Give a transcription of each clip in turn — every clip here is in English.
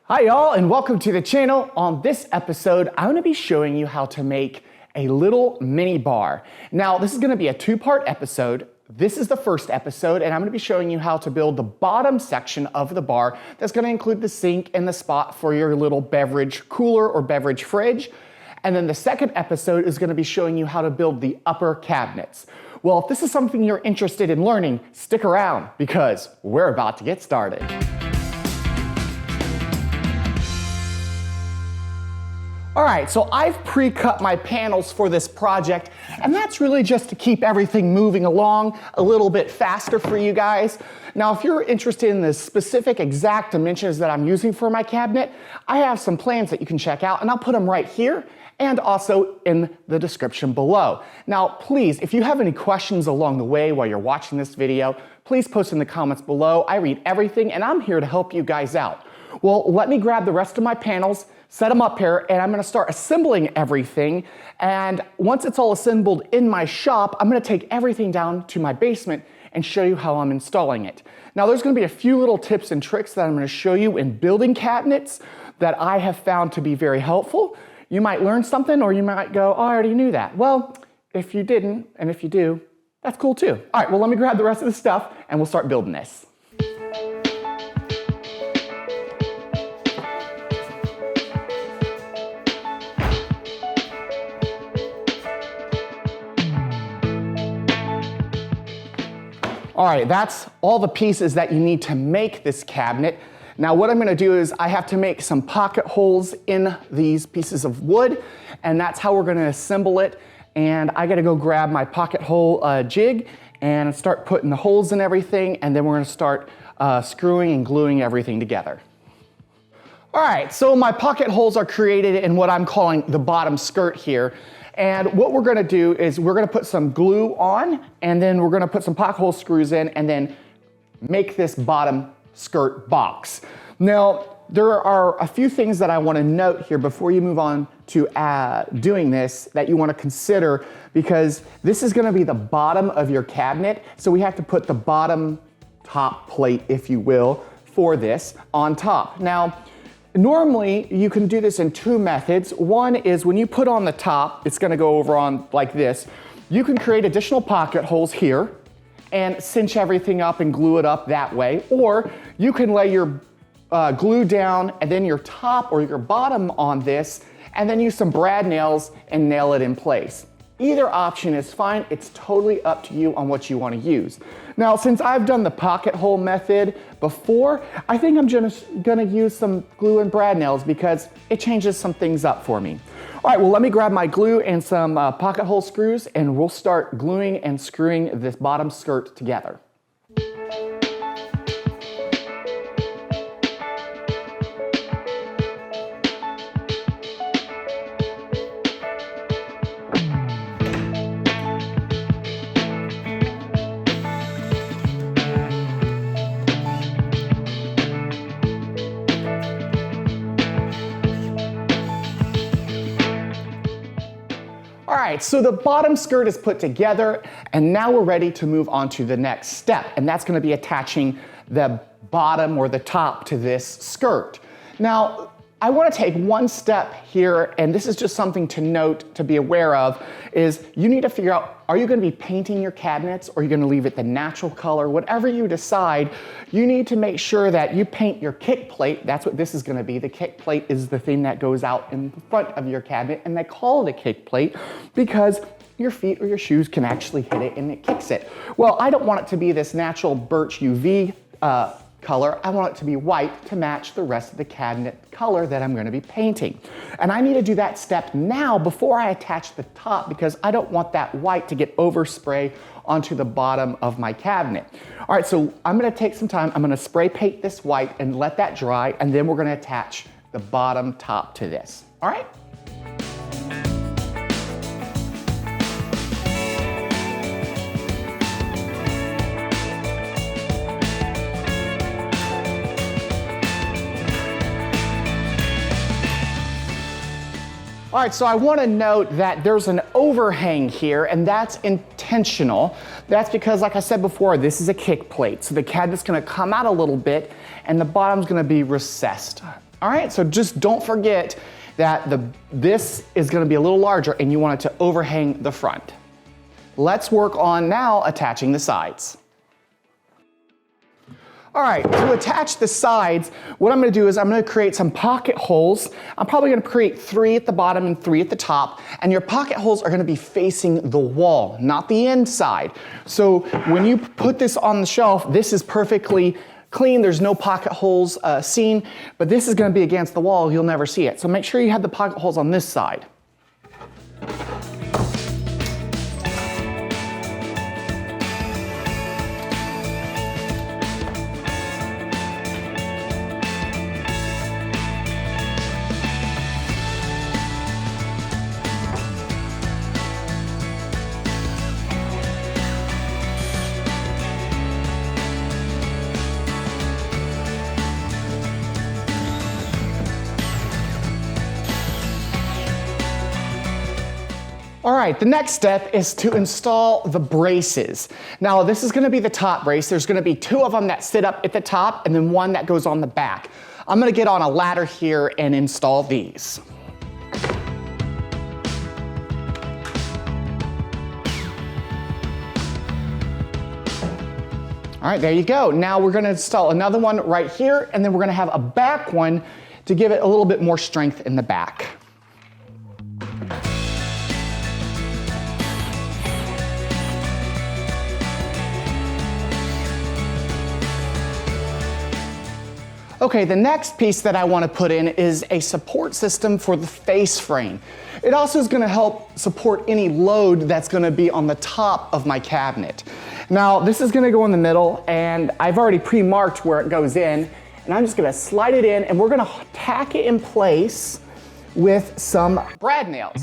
Hi y'all, and welcome to the channel. On this episode, I'm going to be showing you how to make a little mini bar. Now, this is going to be a two-part episode. This is the first episode, and I'm going to be showing you how to build the bottom section of the bar. That's going to include the sink and the spot for your little beverage cooler or beverage fridge. And then the second episode is going to be showing you how to build the upper cabinets. Well, if this is something you're interested in learning, stick around because we're about to get started. All right, so I've pre-cut my panels for this project, and that's really just to keep everything moving along a little bit faster for you guys. Now, if you're interested in the specific exact dimensions that I'm using for my cabinet, I have some plans that you can check out, and I'll put them right here and also in the description below. Now, please, if you have any questions along the way while you're watching this video, please post in the comments below. I read everything, and I'm here to help you guys out. Well, let me grab the rest of my panels, set them up here, and I'm gonna start assembling everything. And once it's all assembled in my shop, I'm gonna take everything down to my basement and show you how I'm installing it. Now, there's gonna be a few little tips and tricks that I'm gonna show you in building cabinets that I have found to be very helpful. You might learn something, or you might go, oh, I already knew that. Well, if you didn't, and if you do, that's cool too. All right, well, let me grab the rest of the stuff and we'll start building this. All right, that's all the pieces that you need to make this cabinet. Now what I'm gonna do is I have to make some pocket holes in these pieces of wood, and that's how we're gonna assemble it. And I gotta go grab my pocket hole jig and start putting the holes in everything, and then we're gonna start screwing and gluing everything together. All right, so my pocket holes are created in what I'm calling the bottom skirt here. And what we're gonna do is we're gonna put some glue on, and then we're gonna put some pocket hole screws in, and then make this bottom skirt box. Now, there are a few things that I wanna note here before you move on to doing this that you wanna consider, because this is gonna be the bottom of your cabinet, so we have to put the bottom top plate, if you will, for this on top. Now, normally, you can do this in two methods. One is when you put on the top, it's gonna go over on like this. You can create additional pocket holes here and cinch everything up and glue it up that way. Or you can lay your glue down and then your top or your bottom on this, and then use some brad nails and nail it in place. Either option is fine. It's totally up to you on what you want to use. Now, since I've done the pocket hole method before, I think I'm just gonna use some glue and brad nails because it changes some things up for me. All right, well, let me grab my glue and some pocket hole screws, and we'll start gluing and screwing this bottom skirt together. All right, so the bottom skirt is put together, and now we're ready to move on to the next step, and that's gonna be attaching the bottom or the top to this skirt. Now, I wanna take one step here, and this is just something to note, to be aware of, is you need to figure out, are you gonna be painting your cabinets, or are you gonna leave it the natural color? Whatever you decide, you need to make sure that you paint your kick plate. That's what this is gonna be. The kick plate is the thing that goes out in the front of your cabinet, and they call it a kick plate because your feet or your shoes can actually hit it and it kicks it. Well, I don't want it to be this natural birch UV color. I want it to be white to match the rest of the cabinet color that I'm gonna be painting. And I need to do that step now before I attach the top, because I don't want that white to get overspray onto the bottom of my cabinet. All right, so I'm gonna take some time. I'm gonna spray paint this white and let that dry, and then we're gonna attach the bottom top to this. All right? All right, so I want to note that there's an overhang here, and that's intentional. That's because, like I said before, this is a kick plate. So the cabinet's going to come out a little bit, and the bottom's going to be recessed. All right, so just don't forget that this is gonna be a little larger and you want it to overhang the front. Let's work on now attaching the sides. All right, to attach the sides, what I'm gonna do is I'm gonna create some pocket holes. I'm probably gonna create 3 at the bottom and 3 at the top, and your pocket holes are gonna be facing the wall, not the inside. So when you put this on the shelf, this is perfectly clean, there's no pocket holes seen, but this is gonna be against the wall, you'll never see it. So make sure you have the pocket holes on this side. All right, the next step is to install the braces. Now, this is gonna be the top brace. There's gonna be 2 of them that sit up at the top and then 1 that goes on the back. I'm gonna get on a ladder here and install these. All right, there you go. Now we're gonna install another one right here, and then we're gonna have a back one to give it a little bit more strength in the back. Okay, the next piece that I want to put in is a support system for the face frame. It also is going to help support any load that's going to be on the top of my cabinet. Now, this is going to go in the middle, and I've already pre-marked where it goes in, and I'm just going to slide it in, and we're going to tack it in place with some brad nails.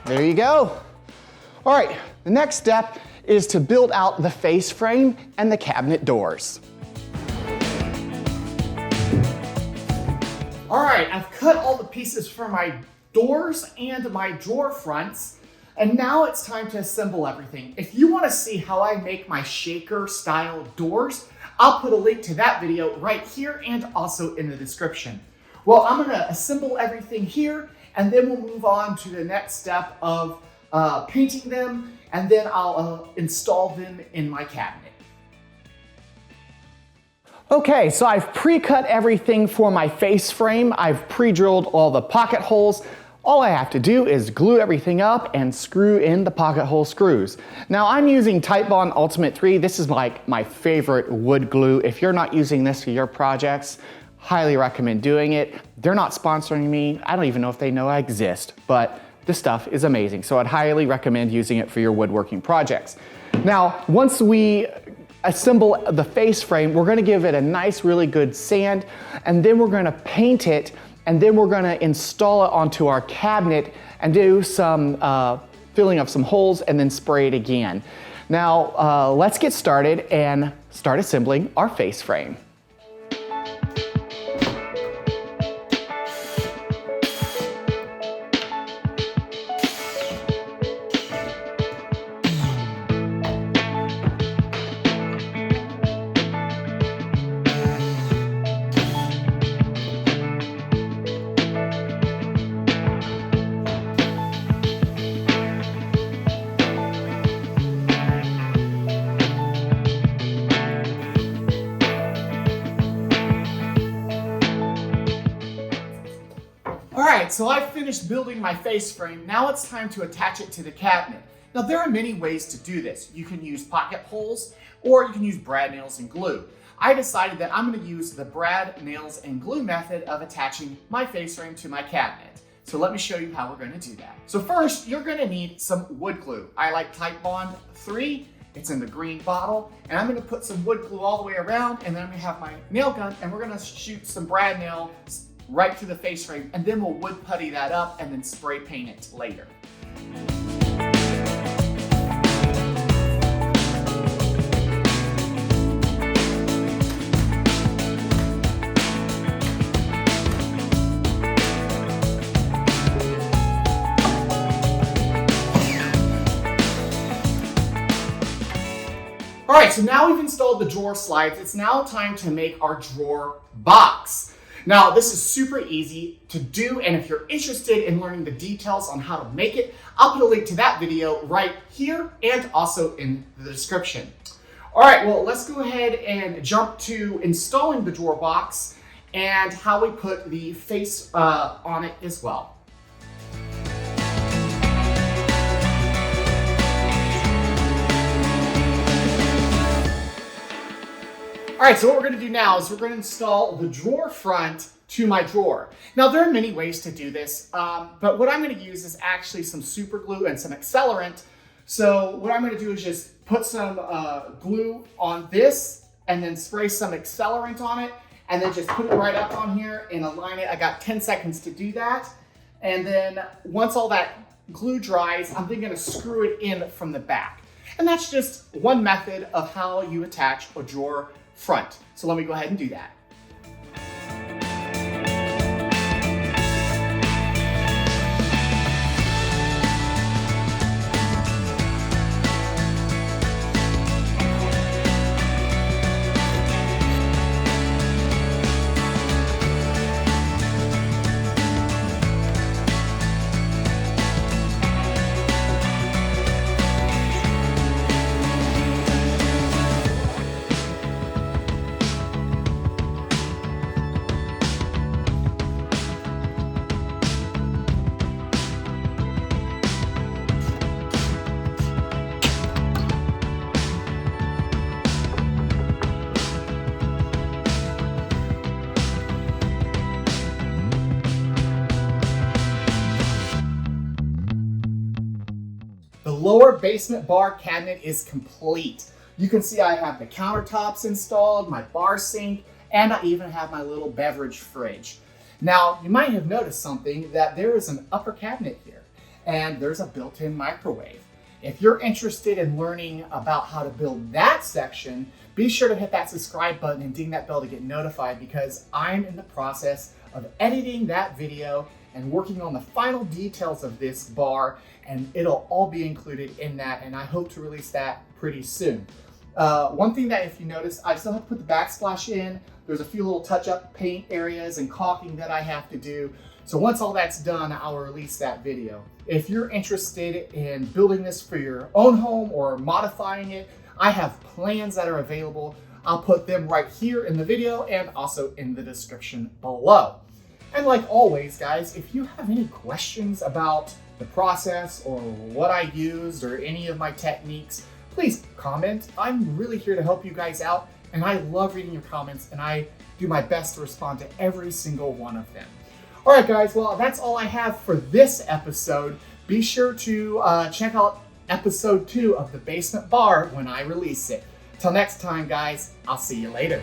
There you go. All right, the next step is to build out the face frame and the cabinet doors. All right, I've cut all the pieces for my doors and my drawer fronts, and now it's time to assemble everything. If you want to see how I make my shaker style doors, I'll put a link to that video right here and also in the description. Well, I'm gonna assemble everything here, and then we'll move on to the next step of painting them, and then I'll install them in my cabinet. Okay, so I've pre-cut everything for my face frame. I've pre-drilled all the pocket holes. All I have to do is glue everything up and screw in the pocket hole screws. Now I'm using Titebond Ultimate 3. This is like my favorite wood glue. If you're not using this for your projects, highly recommend doing it. They're not sponsoring me. I don't even know if they know I exist, but this stuff is amazing. So I'd highly recommend using it for your woodworking projects. Now, once we assemble the face frame, we're gonna give it a nice, really good sand, and then we're gonna paint it, and then we're gonna install it onto our cabinet and do some filling of some holes and then spray it again. Now, let's get started and start assembling our face frame. Alright, so I've finished building my face frame. Now it's time to attach it to the cabinet. Now there are many ways to do this. You can use pocket holes, or you can use brad nails and glue. I decided that I'm going to use the brad nails and glue method of attaching my face frame to my cabinet. So let me show you how we're going to do that. So first, you're going to need some wood glue. I like Titebond 3. It's in the green bottle, and I'm going to put some wood glue all the way around, and then I'm going to have my nail gun, and we're going to shoot some brad nails right to the face frame, and then we'll wood putty that up and then spray paint it later. Alright, so now we've installed the drawer slides. It's now time to make our drawer box. Now, this is super easy to do, and if you're interested in learning the details on how to make it, I'll put a link to that video right here and also in the description. All right, well, let's go ahead and jump to installing the drawer box and how we put the face on it as well. All right, so what we're gonna do now is we're gonna install the drawer front to my drawer. Now, there are many ways to do this, but what I'm gonna use is actually some super glue and some accelerant. So what I'm gonna do is just put some glue on this and then spray some accelerant on it and then just put it right up on here and align it. I got 10 seconds to do that. And then once all that glue dries, I'm then gonna screw it in from the back. And that's just one method of how you attach a drawer front. So let me go ahead and do that. The lower basement bar cabinet is complete. You can see I have the countertops installed, my bar sink, and I even have my little beverage fridge. Now, you might have noticed something, that there is an upper cabinet here, and there's a built-in microwave. If you're interested in learning about how to build that section, be sure to hit that subscribe button and ding that bell to get notified, because I'm in the process of editing that video and working on the final details of this bar, and it'll all be included in that, and I hope to release that pretty soon. One thing that if you notice, I still have to put the backsplash in. There's a few little touch-up paint areas and caulking that I have to do. So once all that's done, I'll release that video. If you're interested in building this for your own home or modifying it, I have plans that are available. I'll put them right here in the video and also in the description below. And like always, guys, if you have any questions about the process or what I used or any of my techniques, please comment. I'm really here to help you guys out, and I love reading your comments, and I do my best to respond to every single one of them. All right, guys, well, that's all I have for this episode. Be sure to check out episode 2 of the basement bar when I release it. Till next time, guys, I'll see you later.